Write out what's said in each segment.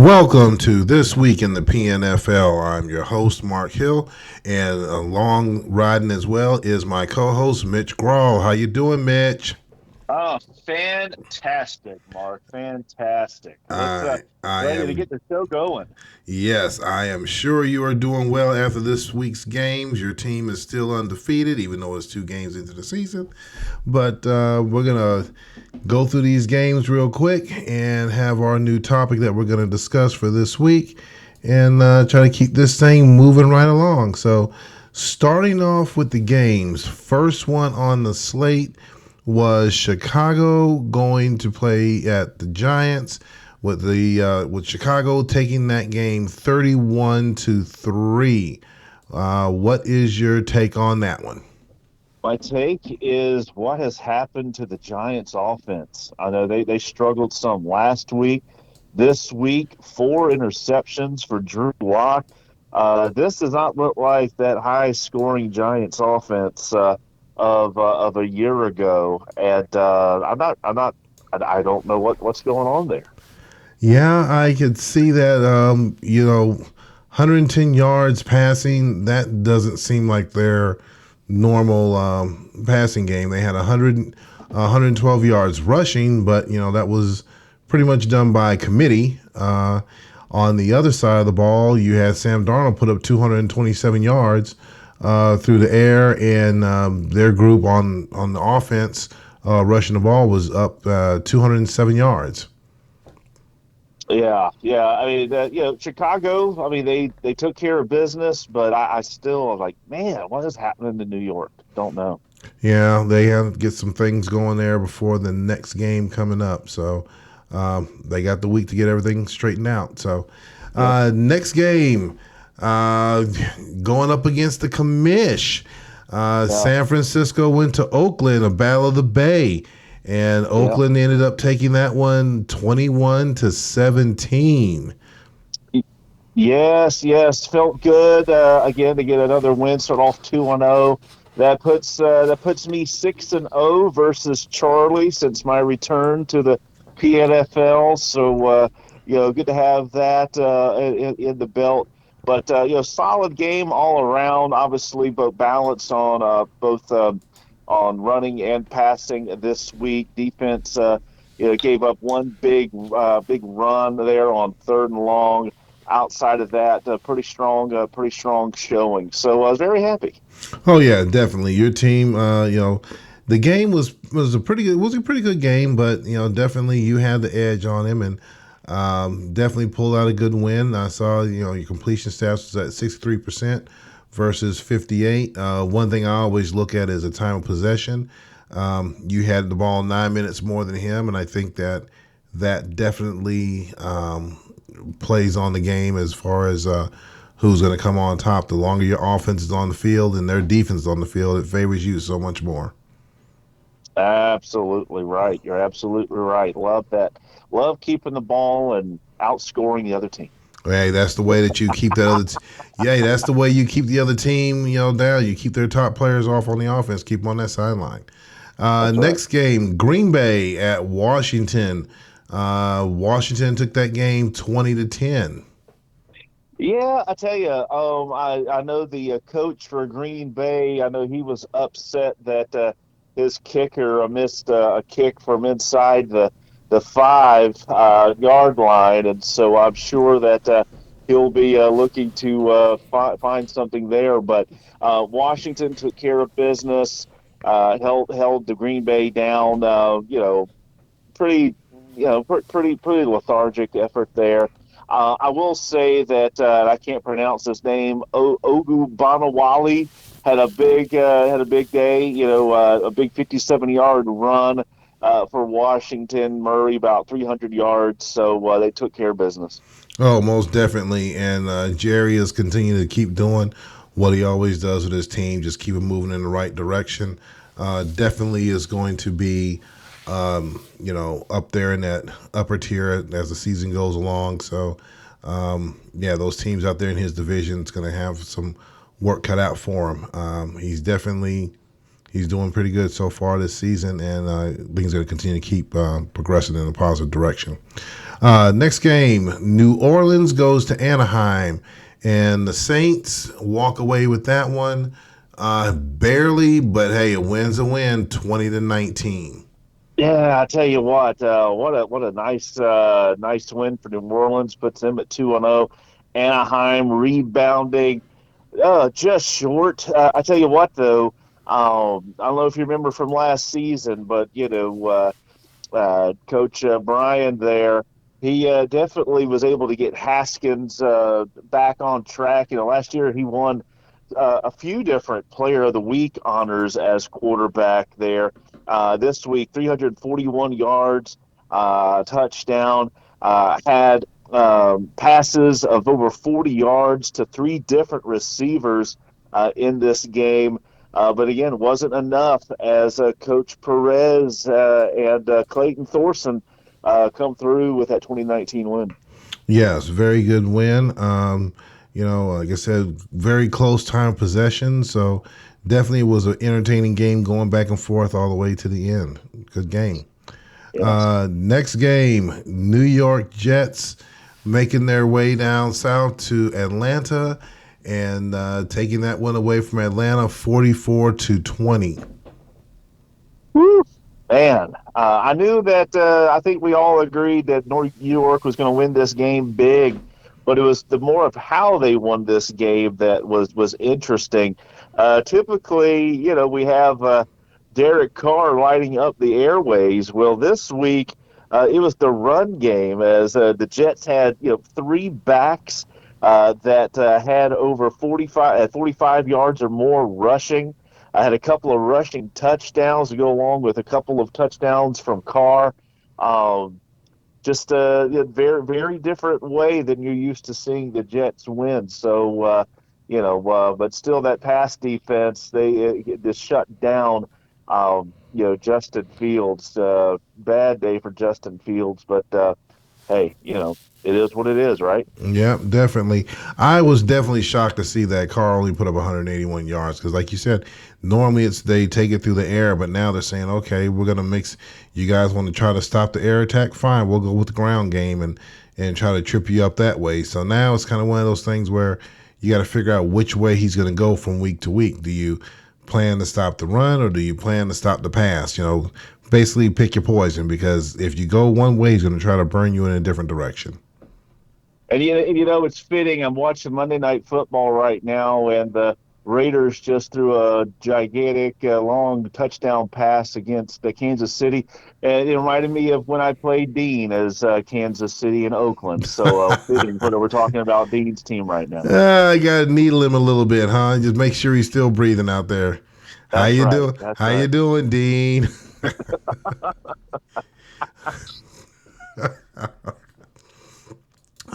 Welcome to This Week in the PNFL. I'm your host, Mark Hill, and along riding as well is my co-host, Mitch Grawl. How you doing, Mitch? Oh, fantastic, Mark. Fantastic. Let's I I ready to am get the show going. Yes, I am sure you are doing well after this week's games. Your team is still undefeated, even though it's 2 games into the season. But we're gonna go through these games real quick and have our new topic that we're gonna discuss for this week, and try to keep this thing moving right along. So, starting off with the games, first one on the slate was Chicago going to play at the Giants with Chicago taking that game 31-3. What is your take on that one? My take is what has happened to the Giants offense. I know they struggled some last week. This week, four interceptions for Drew Lock. This does not look like that high scoring Giants offense of a year ago. And I don't know what's going on there. Yeah, I could see that. 110 yards passing. That doesn't seem like their normal passing game. They had 112 yards rushing, but that was pretty much done by committee. On the other side of the ball, you had Sam Darnold put up 227 yards through the air, and their group on the offense rushing the ball was up 207 yards. Yeah, yeah. I mean, Chicago. I mean, they took care of business, but I still am like, man, what is happening to New York? Don't know. Yeah, they have to get some things going there before the next game coming up. So they got the week to get everything straightened out. So Yep. next game, uh, going up against the commish. Yeah. San Francisco went to Oakland, a battle of the Bay, and Yeah. Oakland ended up taking that one 21-17. Yes, yes. Felt good again to get another win. Start off 2-0. That puts me 6-0 versus Charlie since my return to the PNFL. So good to have that in the belt. But solid game all around. Obviously, both balanced on both on running and passing this week. Defense, gave up one big run there on third and long. Outside of that, pretty strong showing. So I was very happy. Oh yeah, definitely. Your team, the game was a pretty good game, but definitely you had the edge on him, and definitely pulled out a good win. I saw your completion stats was at 63% versus 58. One thing I always look at is a time of possession. You had the ball 9 minutes more than him, and I think that definitely plays on the game as far as who's going to come on top. The longer your offense is on the field and their defense is on the field, it favors you so much more. Absolutely right. You're absolutely right. Love that. Love keeping the ball and outscoring the other team. Hey, that's the way that you keep that yeah, that's the way you keep the other team, down. You keep their top players off on the offense, keep them on that sideline. That's right. Next game, Green Bay at Washington. Washington took that game 20-10. Yeah, I tell you, I know the coach for Green Bay. I know he was upset that his kicker missed a kick from inside the 5 yard line, and so I'm sure that he'll be looking to find something there. But Washington took care of business, held the Green Bay down. Pretty, pretty lethargic effort there. I will say that I can't pronounce his name. Ogu Banawali had a big day. A big 57-yard run for Washington. Murray about 300 yards. So they took care of business. Oh, most definitely. And Jerry is continuing to keep doing what he always does with his team, just keep him moving in the right direction. Definitely is going to be, up there in that upper tier as the season goes along. So, yeah, those teams out there in his division is going to have some work cut out for him. He's he's doing pretty good so far this season, and I think he's going to continue to keep progressing in a positive direction. Next game, New Orleans goes to Anaheim, and the Saints walk away with that one. Barely, but hey, a win's a win, 20-19. Yeah, I tell you what a nice win for New Orleans. Puts them at 2-0. Anaheim rebounding, just short. I tell you what though, I don't know if you remember from last season, but Coach Brian there, he definitely was able to get Haskins back on track. Last year he won a few different Player of the Week honors as quarterback there. This week, 341 yards, touchdown, had passes of over 40 yards to three different receivers in this game. But again, wasn't enough as Coach Perez and Clayton Thorson come through with that 2019 win. Yes, very good win. Like I said, very close time possession. So definitely was an entertaining game going back and forth all the way to the end. Good game. Yes. Next game, New York Jets making their way down south to Atlanta and taking that one away from Atlanta 44-20. Woo. Man, I knew that. I think we all agreed that New York was going to win this game big, but it was the more of how they won this game that was interesting. Typically, we have Derek Carr lighting up the airways. Well, this week it was the run game as the Jets had three backs that had over 45 yards or more rushing. I had a couple of rushing touchdowns to go along with a couple of touchdowns from Carr. Um, just a very, very different way than you're used to seeing the Jets win. So, but still that pass defense, they just shut down, Justin Fields. Bad day for Justin Fields, but hey, it is what it is, right? Yeah, definitely. I was definitely shocked to see that Carr only put up 181 yards because, like you said, normally it's they take it through the air, but now they're saying, okay, we're gonna mix. You guys want to try to stop the air attack? Fine, we'll go with the ground game and try to trip you up that way. So now it's kind of one of those things where you got to figure out which way he's going to go from week to week. Do you plan to stop the run or do you plan to stop the pass? Basically pick your poison because if you go one way, he's going to try to burn you in a different direction. And it's fitting. I'm watching Monday Night Football right now, and the Raiders just threw a gigantic, long touchdown pass against Kansas City, and it reminded me of when I played Dean as Kansas City and Oakland. So fitting what we're talking about Dean's team right now. I got to needle him a little bit, huh? Just make sure he's still breathing out there. How That's you right. doing? That's How you right. doing, Dean?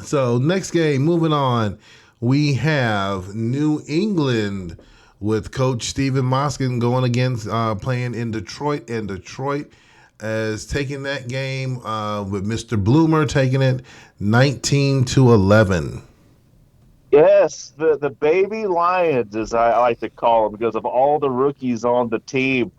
So next game, moving on, we have New England with Coach Stephen Moskin going against playing in Detroit, and Detroit is taking that game with Mr. Bloomer taking it 19-11. Yes, the baby Lions, as I like to call them, because of all the rookies on the team.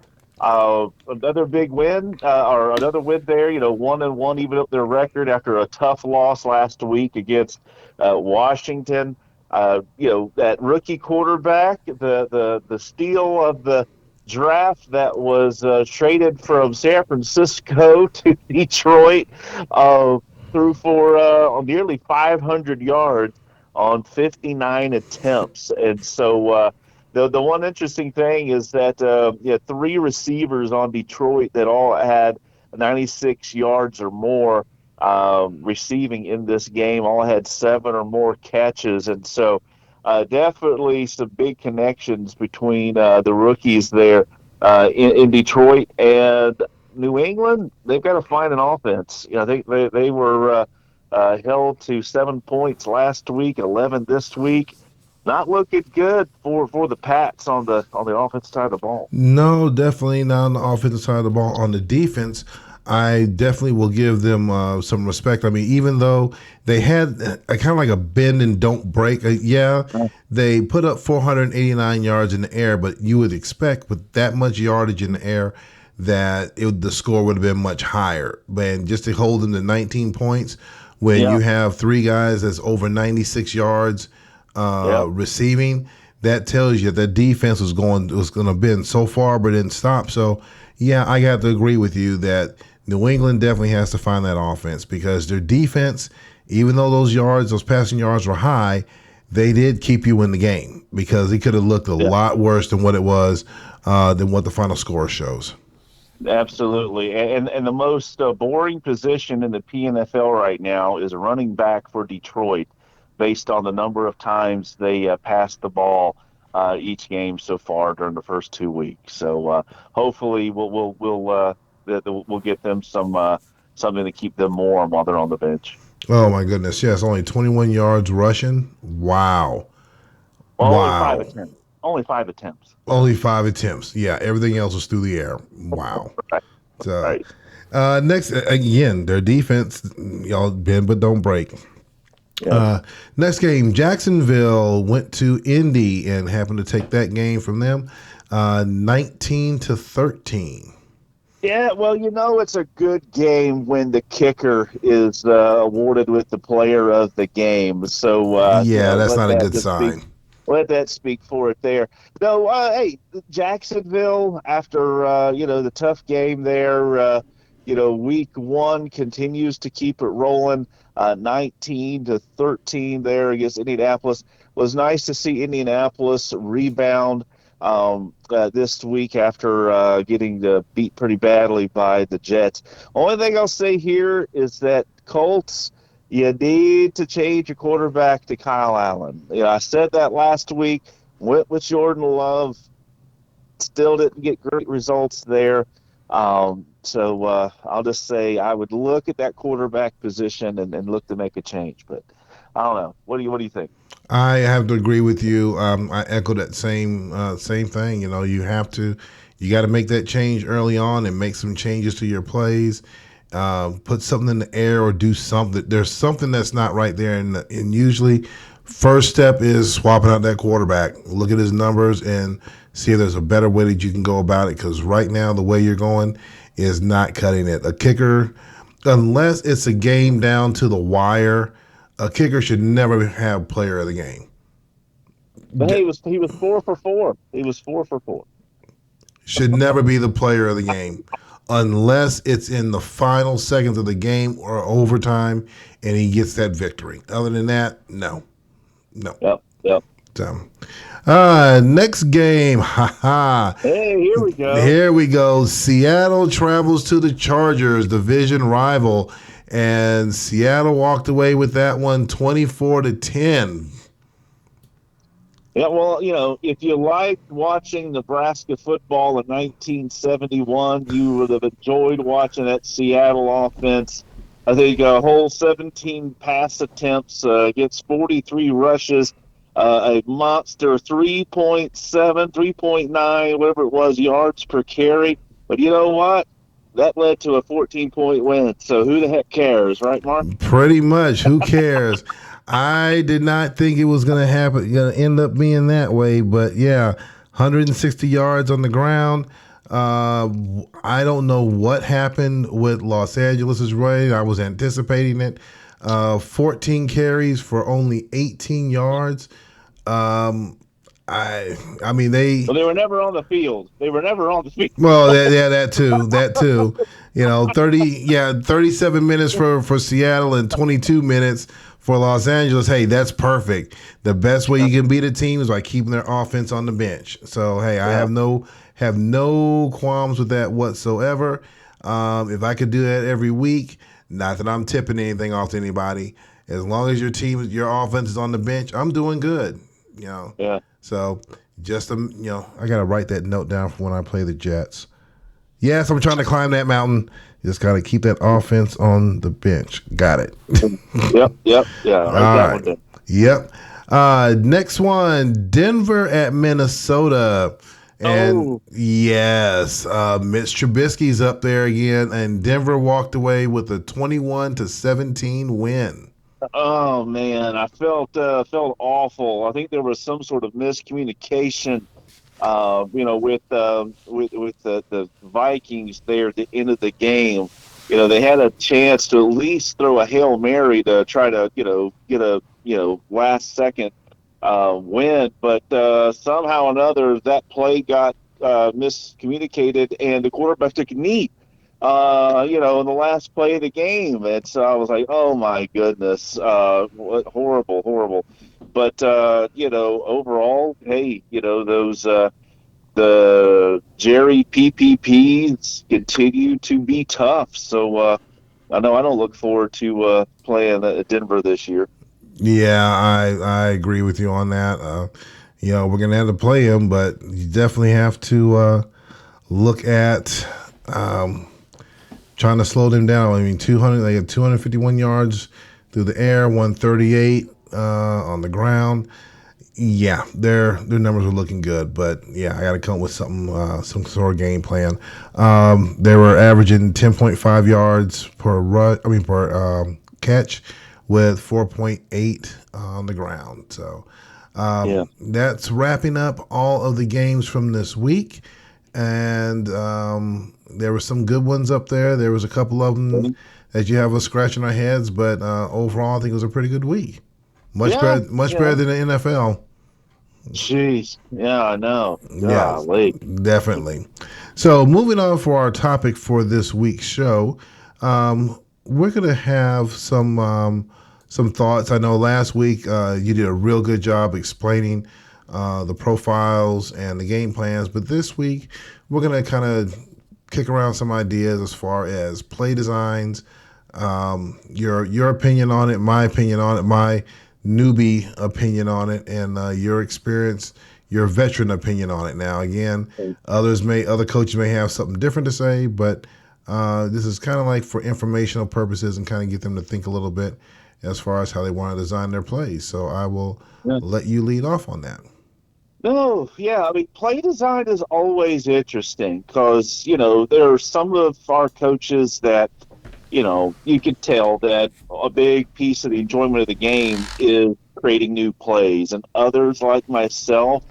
Another big win, or another win there. 1-1, even up their record after a tough loss last week against Washington. That rookie quarterback, the steal of the draft that was traded from San Francisco to Detroit, uh, threw for nearly 500 yards on 59 attempts. And so the one interesting thing is that three receivers on Detroit that all had 96 yards or more receiving in this game, all had seven or more catches. And so definitely some big connections between the rookies there in Detroit and New England. They've got to find an offense. They were held to 7 points last week, 11 this week. Not looking good for the Pats on the offensive side of the ball. No, definitely not on the offensive side of the ball. On the defense, I definitely will give them some respect. I mean, even though they had a kind of like a bend and don't break, yeah, they put up 489 yards in the air, but you would expect with that much yardage in the air that the score would have been much higher. And just to hold them to 19 points when Yeah, you have three guys that's over 96 yards yeah, receiving, that tells you that defense was going to bend so far but didn't stop. So yeah, I got to agree with you that New England definitely has to find that offense because their defense, even though those passing yards were high, they did keep you in the game because it could have looked a yeah. lot worse than what it was, than what the final score shows. Absolutely. And the most boring position in the PNFL right now is running back for Detroit, based on the number of times they passed the ball each game so far during the first 2 weeks. So hopefully we'll get them something to keep them warm while they're on the bench. Oh my goodness, yes, only 21 yards rushing. Wow, Well, only five wow, attempts. Only 5 attempts. only 5 attempts. Yeah, everything else was through the air. Wow. Right. So Right. next, again, their defense, y'all bend but don't break. Yep. Uh, Next game, Jacksonville went to Indy and happened to take that game from them, 19-13. Yeah, well, it's a good game when the kicker is awarded with the player of the game. So, Yeah, that's let not a that good just speak. sign. Let that speak for it there. No, hey, Jacksonville, after the tough game there, week one continues to keep it rolling. 19-13 there against Indianapolis. Was nice to see Indianapolis rebound this week after getting beat pretty badly by the Jets. Only thing I'll say here is that Colts, you need to change your quarterback to Kyle Allen. I said that last week. Went with Jordan Love. Still didn't get great results there. So I'll just say I would look at that quarterback position and look to make a change. But I don't know. What do you think? I have to agree with you. I echo that same thing. You got to make that change early on and make some changes to your plays. Put something in the air or do something. There's something that's not right there, and usually, first step is swapping out that quarterback. Look at his numbers and see if there's a better way that you can go about it. Because right now, the way you're going is not cutting it. A kicker, unless it's a game down to the wire, a kicker should never have player of the game. But hey, he was 4 for 4. He was 4 for 4. Should never be the player of the game unless it's in the final seconds of the game or overtime and he gets that victory. Other than that, no. No. Yep. Yep. So, next game. Ha. Hey, here we go. Here we go. Seattle travels to the Chargers, division rival, and Seattle walked away with that one 24-10. Yeah, well, if you liked watching Nebraska football in 1971, you would have enjoyed watching that Seattle offense. I think a whole 17 pass attempts against 43 rushes, a monster 3.7, 3.9, whatever it was, yards per carry. But you know what? That led to a 14-point win. So who the heck cares, right, Mark? Pretty much. Who cares? I did not think it was going to happen, going to end up being that way. But yeah, 160 yards on the ground. I don't know what happened with Los Angeles' raid. I was anticipating it. 14 carries for only 18 yards. I mean Well, they were never on the field. They were never on the field. well, that too. 37 minutes for Seattle and 22 minutes for Los Angeles. Hey, that's perfect. The best way you can beat a team is by keeping their offense on the bench. So, hey, I have no qualms with that whatsoever. If I could do that every week, not that I'm tipping anything off to anybody, as long as your offense is on the bench, I'm doing good. Yeah. So I got to write that note down for when I play the Jets. Yes, I'm trying to climb that mountain. Just got to keep that offense on the bench. Got it. Yep. Yeah. All right. Yep. Next one, Denver at Minnesota. And Oh, yes, Mitch Trubisky's up there again, and Denver walked away with a 21-17 win. oh man, I felt awful. I think there was some sort of miscommunication, with the Vikings there at the end of the game. They had a chance to at least throw a Hail Mary to try to get a last second win, but somehow or another that play got miscommunicated, and the quarterback took a knee. In the last play of the game, and so I was like, "Oh my goodness, what horrible, horrible." But overall, hey, those the Jerry PPPs continue to be tough. So I know I don't look forward to playing at Denver this year. Yeah, I agree with you on that. We're gonna have to play him, but you definitely have to look at trying to slow them down. I mean, 200, they had 251 yards through the air, 138 on the ground. Yeah, their numbers are looking good, but yeah, I got to come up with some sort of game plan. They were averaging 10.5 yards per per catch, with 4.8 on the ground. So Yeah. that's wrapping up all of the games from this week, and there were some good ones up there. There was a couple of them that you have us scratching our heads, but overall, I think it was a pretty good week. Yeah, Much better than the NFL. jeez. Yeah, I know. Yes, Golly. definitely. So, moving on for our topic for this week's show, we're going to have some thoughts. I know last week you did a real good job explaining the profiles and the game plans, but this week we're going to kind of kick around some ideas as far as play designs, your opinion on it, my opinion on it, my newbie opinion on it, and your experience, your veteran opinion on it. Now, again, other coaches may have something different to say, but this is kind of like for informational purposes and kind of get them to think a little bit as far as how they want to design their plays. So I will let you lead off on that. No, yeah, I mean, play design is always interesting because, there are some of our coaches that, you could tell that a big piece of the enjoyment of the game is creating new plays. And others like myself,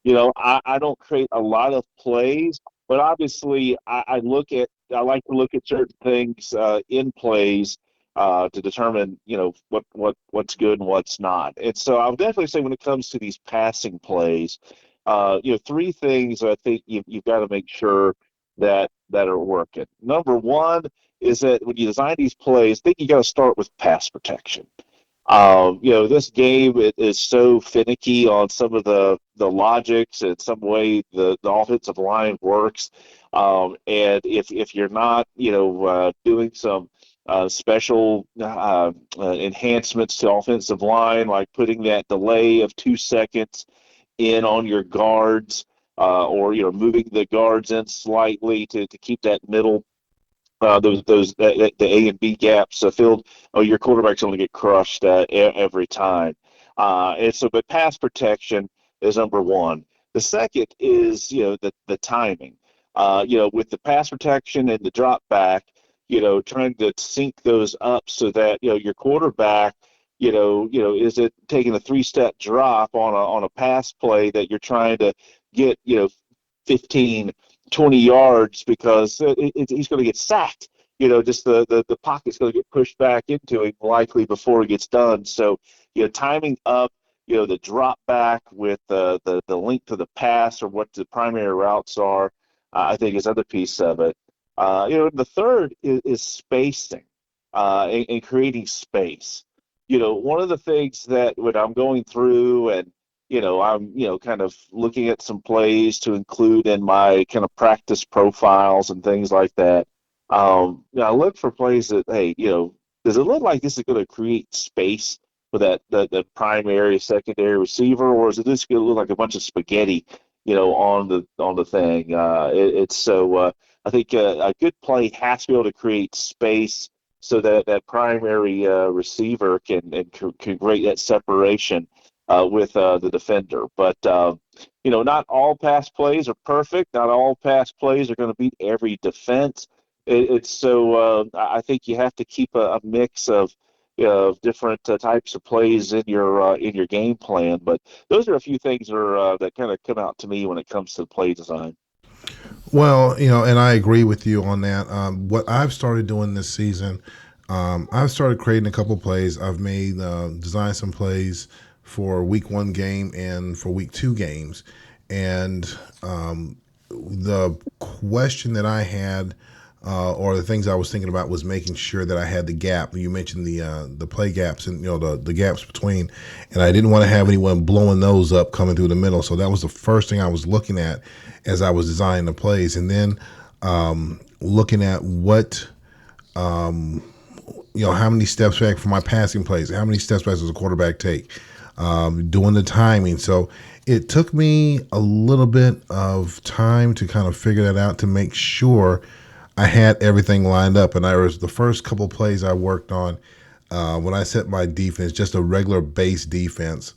I don't create a lot of plays, but obviously I like to look at certain things in plays to determine, what's good and what's not. And so I'll definitely say when it comes to these passing plays, three things I think you've got to make sure that are working. Number one is that when you design these plays, I think you got to start with pass protection. This game is so finicky on some of the logics and some way the offensive line works. And if you're not, doing some special enhancements to offensive line, like putting that delay of 2 seconds in on your guards, or moving the guards in slightly to keep that middle the A and B gaps filled. Oh, your quarterback's going to get crushed every time. And so, but pass protection is number one. The second is the timing. With the pass protection and the drop back, trying to sync those up so that your quarterback, is it taking a 3-step drop on a pass play that you're trying to get 15 20 yards because he's going to get sacked. Just the pocket's going to get pushed back into him likely before he gets done. So, timing up, the drop back with the length of the pass or what the primary routes are, I think is another piece of it. The third is spacing and creating space. One of the things that when I'm going through and I'm, kind of looking at some plays to include in my kind of practice profiles and things like that. I look for plays that, hey, does it look like this is going to create space for that primary, secondary receiver, or is it just going to look like a bunch of spaghetti, on the thing? It's so I think a good play has to be able to create space so that that primary receiver can create that separation with the defender. But not all pass plays are perfect. Not all pass plays are going to beat every defense. It's so I think you have to keep a mix of different types of plays in your game plan. But those are a few things that kind of come out to me when it comes to play design. Well, and I agree with you on that. What I've started doing this season, I've started creating a couple plays. I've made designed some plays for week one game and for week two games, and the question that I had, or the things I was thinking about, was making sure that I had the gap. You mentioned the play gaps and the gaps between, and I didn't want to have anyone blowing those up coming through the middle. So that was the first thing I was looking at as I was designing the plays, and then looking at what how many steps back for my passing plays, how many steps back does a quarterback take, doing the timing. So it took me a little bit of time to kind of figure that out to make sure I had everything lined up. And I was the first couple plays I worked on when I set my defense, just a regular base defense.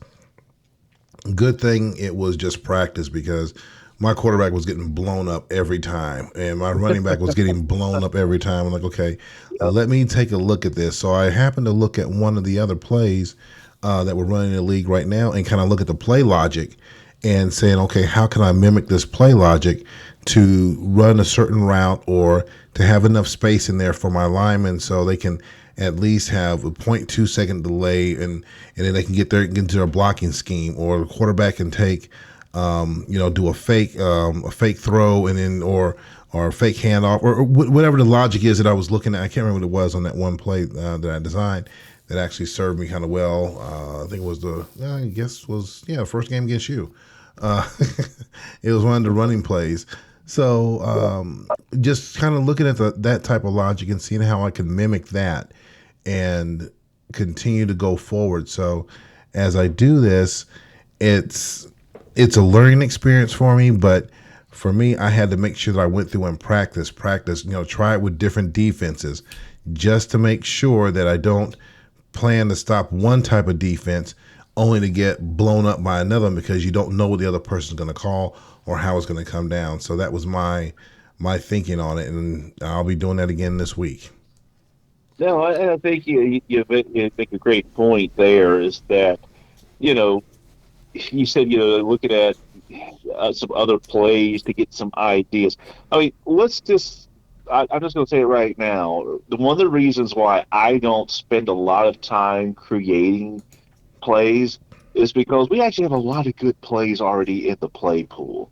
Good thing it was just practice, because my quarterback was getting blown up every time, and my running back was getting blown up every time. I'm like, okay, Yep. let me take a look at this. So I happened to look at one of the other plays that we're running in the league right now, and kind of look at the play logic and saying, okay, how can I mimic this play logic to run a certain route, or to have enough space in there for my linemen so they can at least have a 0.2 second delay, and then they can get into their blocking scheme, or the quarterback can take do a fake throw, and then or a fake handoff, or whatever the logic is that I was looking at. I can't remember what it was on that one play that I designed that actually served me kind of well. I think it was first game against you. Uh, it was one of the running plays. So just kind of looking at that type of logic and seeing how I can mimic that and continue to go forward. So as I do this, it's it's a learning experience for me, but for me, I had to make sure that I went through and practice, try it with different defenses, just to make sure that I don't plan to stop one type of defense only to get blown up by another one, because you don't know what the other person's going to call or how it's going to come down. So that was my thinking on it, and I'll be doing that again this week. No, I think you make a great point there. Is that you know you said looking at some other plays to get some ideas. I mean, I'm just going to say it right now. One of the reasons why I don't spend a lot of time creating plays is because we actually have a lot of good plays already in the play pool.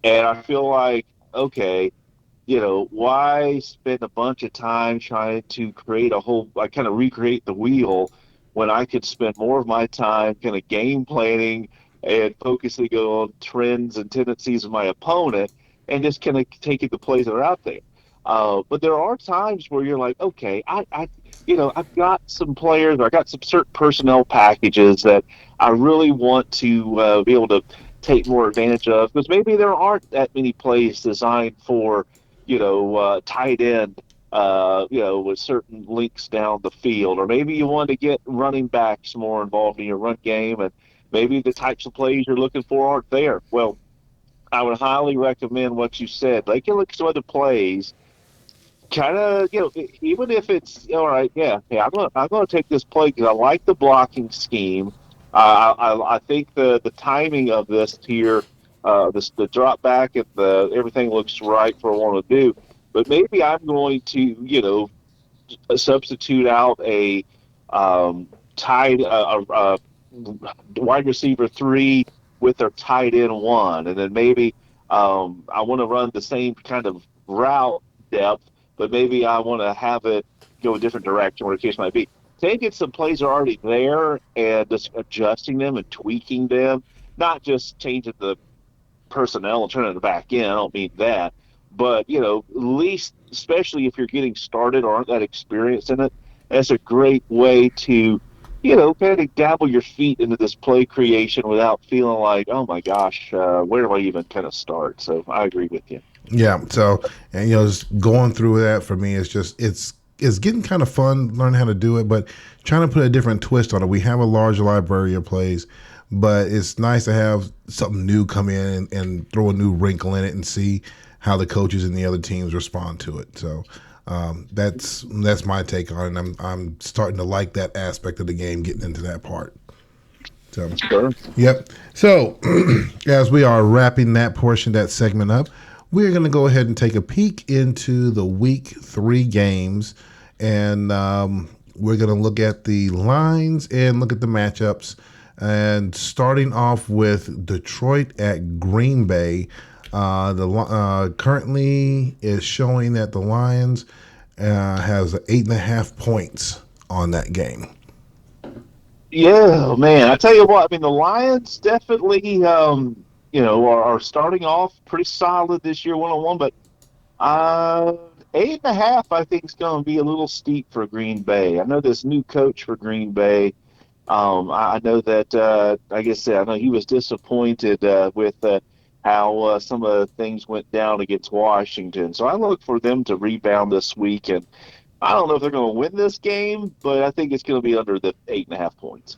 And I feel like, okay, why spend a bunch of time trying to create like kind of recreate the wheel when I could spend more of my time kind of game planning and focusing on trends and tendencies of my opponent and just kind of taking the plays that are out there. But there are times where you're like, okay, I've got some players, or I got some certain personnel packages that I really want to be able to take more advantage of, because maybe there aren't that many plays designed for tight end, with certain links down the field, or maybe you want to get running backs more involved in your run game, and maybe the types of plays you're looking for aren't there. Well, I would highly recommend what you said. They can look at some other plays, kind of, even if it's all right. Yeah, I'm gonna take this play because I like the blocking scheme. I think the timing of this here, the drop back and the everything looks right for what I want to do. But maybe I'm going to, substitute out a tied wide receiver three with their tight end one, and then maybe I want to run the same kind of route depth, but maybe I want to have it go a different direction, where the case might be. Taking some plays are already there and just adjusting them and tweaking them, not just changing the personnel and turning it back in. I don't mean that, but at least, especially if you're getting started or aren't that experienced in it, that's a great way to, kind of dabble your feet into this play creation without feeling like, oh my gosh, where do I even kind of start? So I agree with you. Yeah. So, and just going through that for me, it's it's getting kind of fun learning how to do it, but trying to put a different twist on it. We have a large library of plays, but it's nice to have something new come in and throw a new wrinkle in it and see how the coaches and the other teams respond to it. So that's my take on it. I'm starting to like that aspect of the game, getting into that part. So, Sure. yep. So, as we are wrapping that portion, that segment up, we're going to go ahead and take a peek into the week 3 games. And we're going to look at the lines and look at the matchups. And starting off with Detroit at Green Bay, the currently is showing that the Lions has 8.5 points on that game. Yeah, man. I tell you what, I mean, the Lions definitely, are starting off pretty solid this year, 1-1, but uh, 8.5, I think, is going to be a little steep for Green Bay. I know this new coach for Green Bay. I know that, like I said, I know he was disappointed with how some of the things went down against Washington. So I look for them to rebound this week, and I don't know if they're going to win this game, but I think it's going to be under the 8.5 points.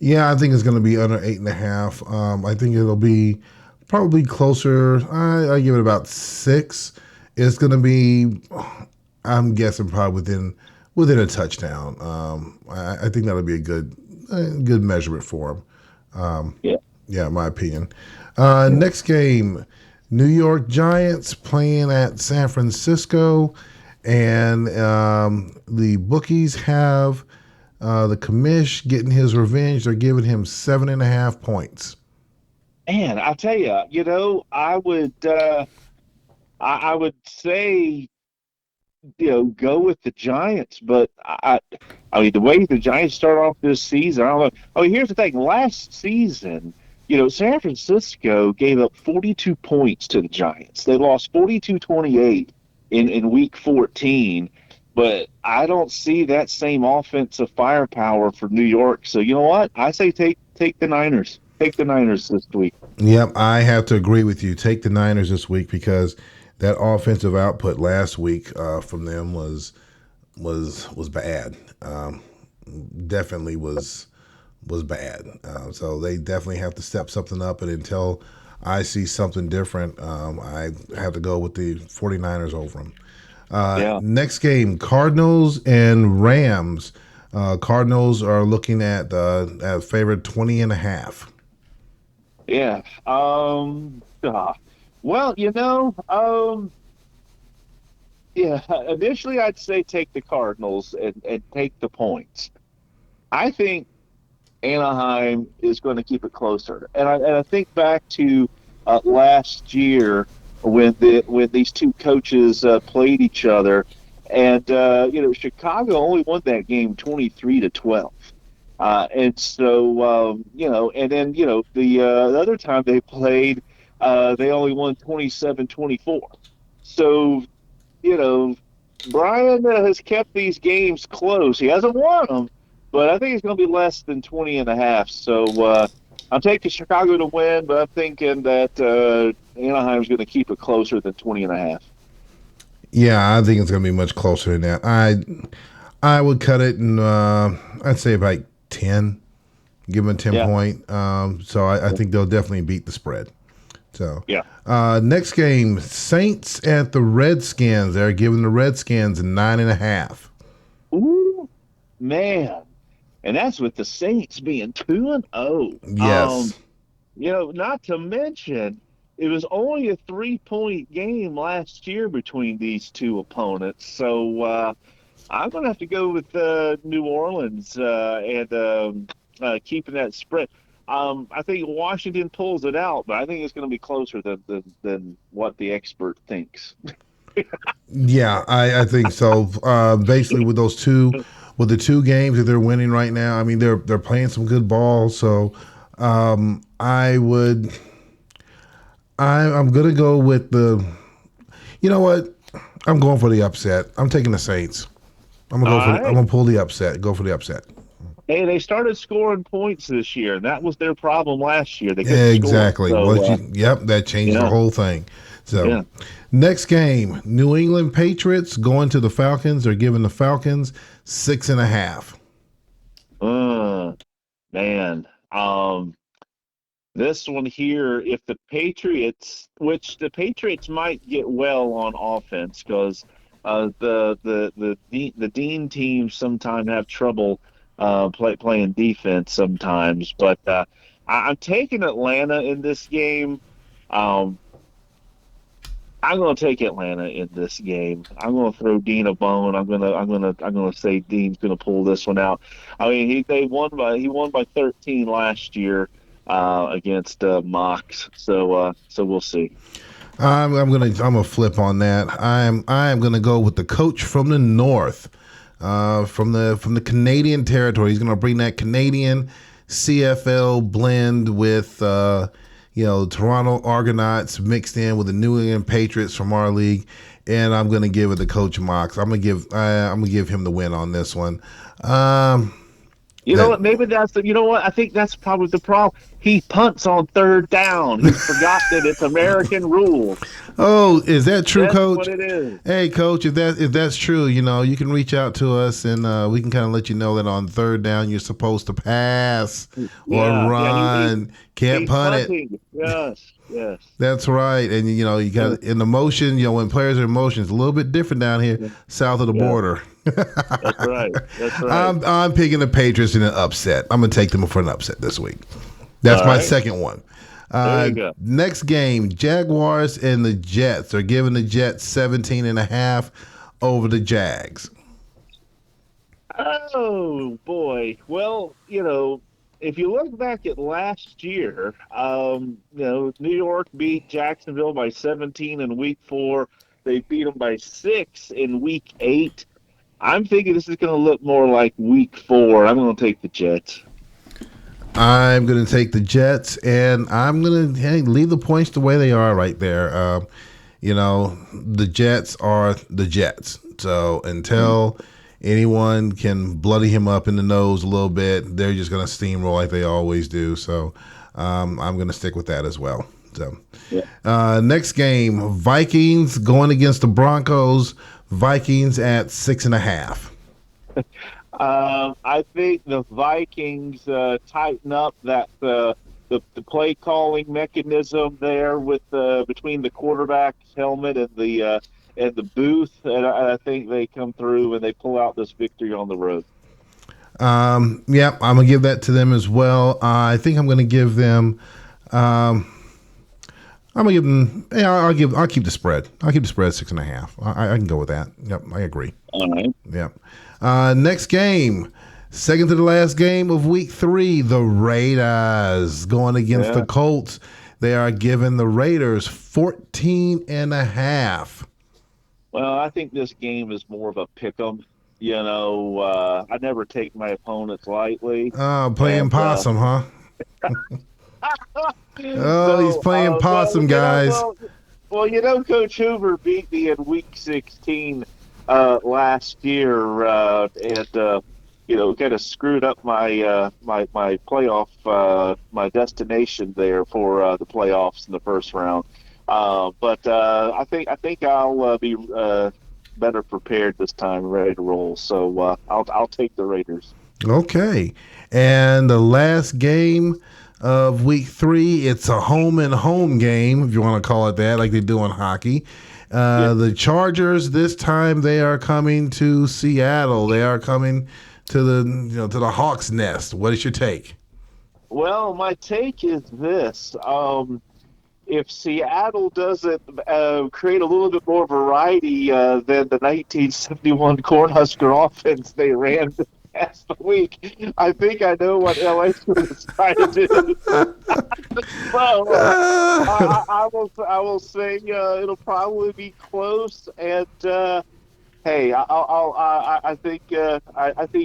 Yeah, I think it's going to be under 8.5. I think it'll be probably closer. I give it about 6. It's going to be, I'm guessing, probably within a touchdown. I think that'll be a good measurement for him. Yeah. Yeah, in my opinion. Next game, New York Giants playing at San Francisco, and the bookies have the commish getting his revenge. They're giving him 7.5 points. Man, I tell you, I would say, go with the Giants, but I mean, the way the Giants start off this season, I don't know. Oh, here's the thing: last season, San Francisco gave up 42 points to the Giants. They lost 42-28 in Week 14, but I don't see that same offensive firepower for New York. So you know what? I say take the Niners. Take the Niners this week. Yep, I have to agree with you. Take the Niners this week because that offensive output last week from them was bad. Definitely was bad. So they definitely have to step something up. And until I see something different, I have to go with the 49ers over them. Yeah. Next game, Cardinals and Rams. Cardinals are looking at favorite 20.5. Yeah. Well, yeah. Initially, I'd say take the Cardinals and take the points. I think Anaheim is going to keep it closer, and I think back to last year when these two coaches played each other, and Chicago only won that game 23-12. And so, and then, the other time they played, they only won 27-24. So, you know, Brian has kept these games close. He hasn't won them, but I think it's going to be less than 20.5. So I'm taking Chicago to win, but I'm thinking that Anaheim's going to keep it closer than 20.5. Yeah, I think it's going to be much closer than that. I would cut it and I'd say about 10. Give them a 10 Yeah. point. So I think they'll definitely beat the spread. So Yeah. next game, Saints at the Redskins. They're giving the Redskins 9.5. Ooh, man. And that's with the Saints being 2-0. Yes. Not to mention, it was only a 3-point game last year between these two opponents. So I'm going to have to go with New Orleans and keeping that spread. I think Washington pulls it out, but I think it's going to be closer than what the expert thinks. Yeah, I think so. Basically, with the two games that they're winning right now, I mean they're playing some good ball. So I would, I'm gonna go with the. You know what? I'm going for the upset. I'm taking the Saints. I'm All gonna go for. I'm right. gonna pull the upset. Go for the upset. Hey, they started scoring points this year, and that was their problem last year. They couldn't score. Exactly. So, Yep, that changed the yeah, whole thing. So, yeah. next game, New England Patriots going to the Falcons. They're giving the Falcons 6.5. Uh, man. This one here, if the Patriots, which the Patriots might get well on offense, because the Dean teams sometimes have trouble playing defense sometimes. But I'm taking Atlanta in this game. Um, I'm going to take Atlanta in this game. I'm going to throw Dean a bone. I'm gonna say Dean's going to pull this one out. I mean, he won by 13 last year against Mox. So we'll see. I'm gonna flip on that. I'm gonna go with the coach from the north, from the Canadian territory. He's gonna bring that Canadian CFL blend with Toronto Argonauts mixed in with the New England Patriots from our league, and I'm gonna give it to Coach Mox. I'm gonna give him the win on this one. Um, You know that what? Maybe that's the. You know what? I think that's probably the problem. He punts on third down. He's forgot that it's American rules. Oh, is that true, That's what Coach? it is. Hey, Coach, if that's true, you can reach out to us and we can kind of let you know that on third down you're supposed to pass or Yeah, yeah. run. Can't He's punt it. punting. Yes, yes. That's right. And you Yeah, got in the motion. When players are in motion, it's a little bit different down here yeah, south of the yeah. border. That's right. That's right. I'm picking the Patriots in an upset. I'm gonna take them for an upset this week. That's All my right. second one. There you go. Next game, Jaguars and the Jets are giving the Jets 17.5 over the Jags. Oh boy. Well, if you look back at last year, New York beat Jacksonville by 17 in week 4. They beat them by 6 in week 8. I'm thinking this is going to look more like week 4. I'm going to take the Jets. I'm going to take the Jets, and I'm going to leave the points the way they are right there. The Jets are the Jets. So until anyone can bloody him up in the nose a little bit, they're just going to steamroll like they always do. So I'm going to stick with that as well. So Yeah. next game, Vikings going against the Broncos. Vikings at 6.5. I think the Vikings tighten up the play calling mechanism there with between the quarterback's helmet and the booth, and I think they come through and they pull out this victory on the road. Yeah, I'm gonna give that to them as well. I think I'm gonna give them. I'm gonna give them. Yeah, I'll keep the spread. I'll keep the spread 6.5. I can go with that. Yep, I agree. All right. Yep. Next game, second to the last game of week 3, the Raiders going against the Yeah. Colts. They are giving the Raiders 14.5. Well, I think this game is more of a pick 'em. I never take my opponents lightly, Playing and possum, huh? Oh, he's so playing possum, guys. Coach Hoover beat me in Week 16 last year, and kind of screwed up my playoff my destination there for the playoffs in the first round. But I think I'll be better prepared this time, ready to roll. So I'll take the Raiders. Okay. And the last game of week 3, it's a home and home game, if you want to call it that, like they do in hockey. Yeah. The Chargers this time they are coming to Seattle. They are coming to the Hawks nest. What is your take? Well, my take is this. If Seattle doesn't create a little bit more variety than the 1971 Cornhusker offense they ran this past week, I think I know what LA's going to try to do. So I will say it'll probably be close, and hey, I think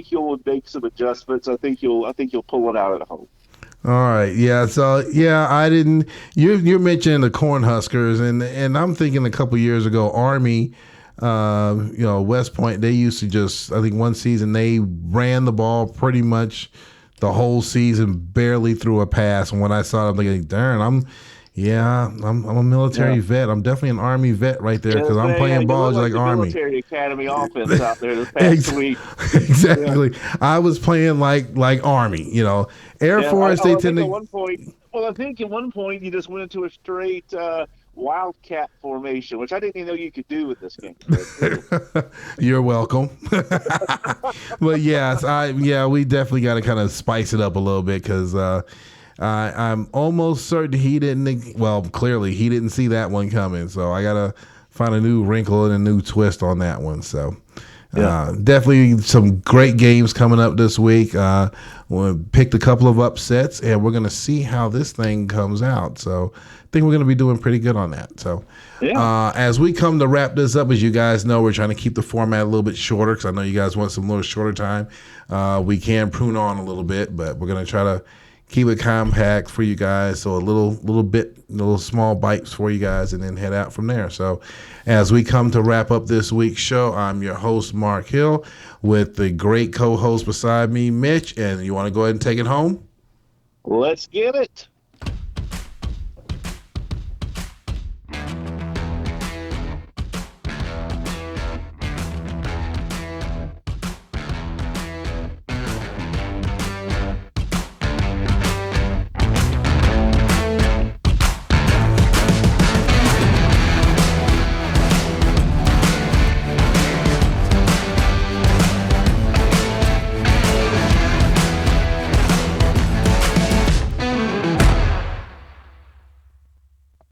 he'll make some adjustments. I think you'll pull it out at home. All right, yeah. So yeah, I didn't. You're mentioning the Cornhuskers, and I'm thinking a couple years ago, Army. West Point, they used to just, I think one season they ran the ball pretty much the whole season, barely threw a pass. And when I saw it, I'm thinking, darn, I'm a Yeah. military vet. I'm definitely an Army vet right there Yeah, because I'm yeah, playing you ball look just like like the Army. military academy offense out there this past Ex- week. Yeah. exactly. I was playing like Army. Air Yeah, Force, they I tend think at to. one point, well, I think at one point you just went into a straight wildcat formation, which I didn't even know you could do with this game. But anyway, You're welcome. But yes, we definitely got to kind of spice it up a little bit because I'm almost certain he didn't. Well, clearly he didn't see that one coming. So I gotta find a new wrinkle and a new twist on that one. So. yeah, Definitely some great games coming up this week. We picked a couple of upsets, and we're going to see how this thing comes out. So I think we're going to be doing pretty good on that. So yeah, as we come to wrap this up, as you guys know, we're trying to keep the format a little bit shorter because I know you guys want some little shorter time. We can prune on a little bit, but we're going to try to keep it compact for you guys. So a little small bites for you guys, and then head out from there. So as we come to wrap up this week's show, I'm your host, Mark Hill, with the great co-host beside me, Mitch. And you want to go ahead and take it home? let's get it.